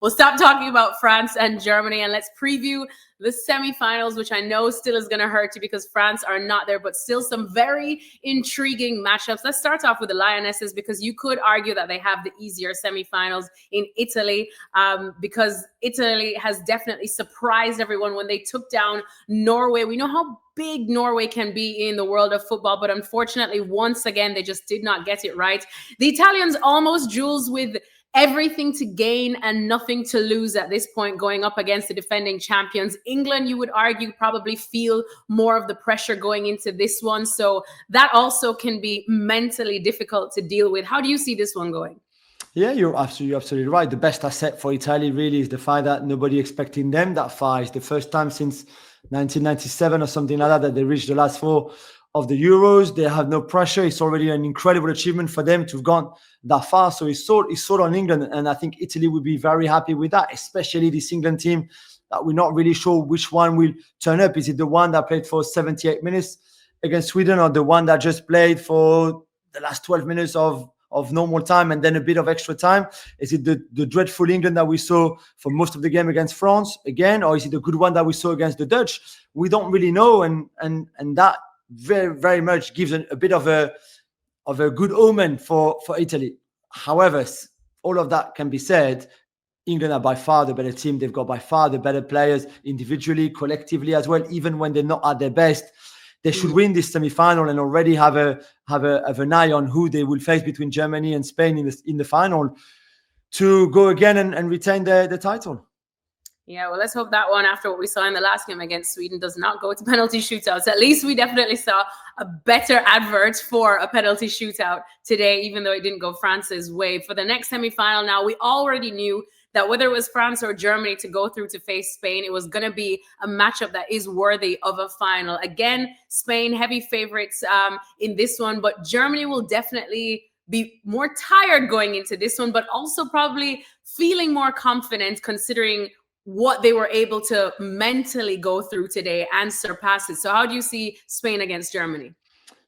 We'll stop talking about France and Germany and let's preview the semifinals, which I know still is going to hurt you because France are not there, but still some very intriguing matchups. Let's start off with the Lionesses because you could argue that they have the easier semifinals in Italy because Italy has definitely surprised everyone when they took down Norway. We know how big Norway can be in the world of football, but unfortunately, once again, they just did not get it right. The Italians almost, Jules, with everything to gain and nothing to lose at this point going up against the defending champions. England, you would argue, probably feel more of the pressure going into this one. So that also can be mentally difficult to deal with. How do you see this one going? Yeah, you're absolutely right. The best asset for Italy really is the fact that nobody expecting them that far. It's the first time since 1997 or something like that they reached the last four of the Euros. They have no pressure. It's already an incredible achievement for them to have gone that far. So it's sort on England, and I think Italy would be very happy with that, especially this England team that we're not really sure which one will turn up. Is it the one that played for 78 minutes against Sweden or the one that just played for the last 12 minutes of normal time and then a bit of extra time? Is it the dreadful England that we saw for most of the game against France again, or is it the good one that we saw against the Dutch? We don't really know, and that very, very much gives a bit of a good omen for Italy. However, all of that can be said. England are by far the better team. They've got by far the better players individually, collectively as well. Even when they're not at their best, they should win this semi-final and already have an eye on who they will face between Germany and Spain in the final to go again and retain the title. Yeah, well, let's hope that one, after what we saw in the last game against Sweden, does not go to penalty shootouts. At least we definitely saw a better advert for a penalty shootout today, even though it didn't go France's way. For the next semi-final now, we already knew that whether it was France or Germany to go through to face Spain, it was going to be a matchup that is worthy of a final. Again, Spain, heavy favorites in this one, but Germany will definitely be more tired going into this one, but also probably feeling more confident considering what they were able to mentally go through today and surpass it. So how do you see Spain against Germany?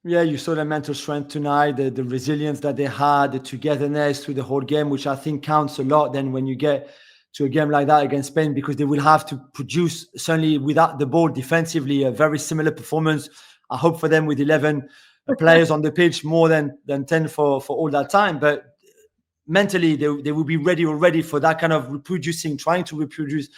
Yeah, you saw the mental strength tonight, the resilience that they had, the togetherness through the whole game, which I think counts a lot then when you get to a game like that against Spain, because they will have to produce, certainly without the ball defensively, a very similar performance. I hope for them with 11 players on the pitch, more than 10 for all that time. But mentally, they will be ready already for that kind of trying to reproduce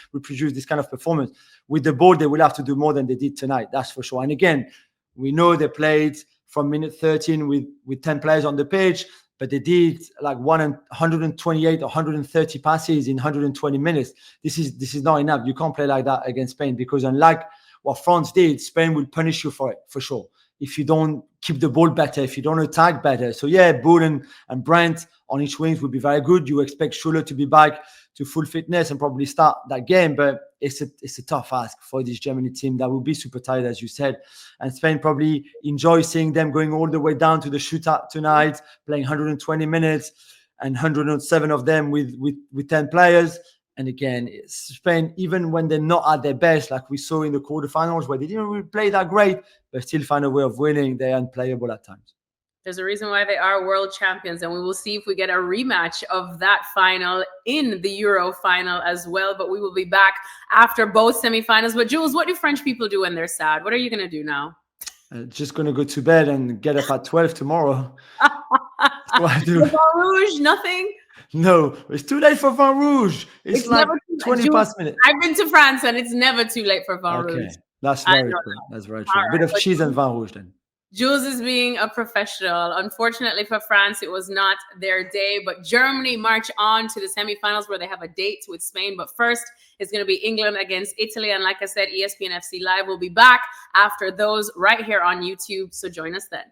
this kind of performance. With the ball, they will have to do more than they did tonight, that's for sure. And again, we know they played from minute 13 with 10 players on the pitch, but they did like 128 or 130 passes in 120 minutes. This is not enough. You can't play like that against Spain, because unlike what France did, Spain will punish you for it, for sure, if you don't keep the ball better, if you don't attack better. So yeah, Boone and Brandt on each wings would be very good. You expect Schuller to be back to full fitness and probably start that game, but it's a tough ask for this Germany team that will be super tired, as you said. And Spain probably enjoy seeing them going all the way down to the shootout tonight, playing 120 minutes and 107 of them with 10 players. And again, Spain, even when they're not at their best, like we saw in the quarterfinals where they didn't really play that great, but still find a way of winning, they're unplayable at times. There's a reason why they are world champions, and we will see if we get a rematch of that final in the Euro final as well. But we will be back after both semifinals. But Jules, what do French people do when they're sad? What are you going to do now? Just going to go to bed and get up at 12 tomorrow. That's what I do. Vin Rouge, nothing? No, it's too late for Vin Rouge. It's like 20 past minutes. I've been to France and it's never too late for Vin Rouge. That's very true. That's very true. A bit of cheese and Vin Rouge then. Jules is being a professional. Unfortunately for France, it was not their day, but Germany march on to the semifinals where they have a date with Spain. But first, it's going to be England against Italy. And like I said, ESPN FC Live will be back after those right here on YouTube. So join us then.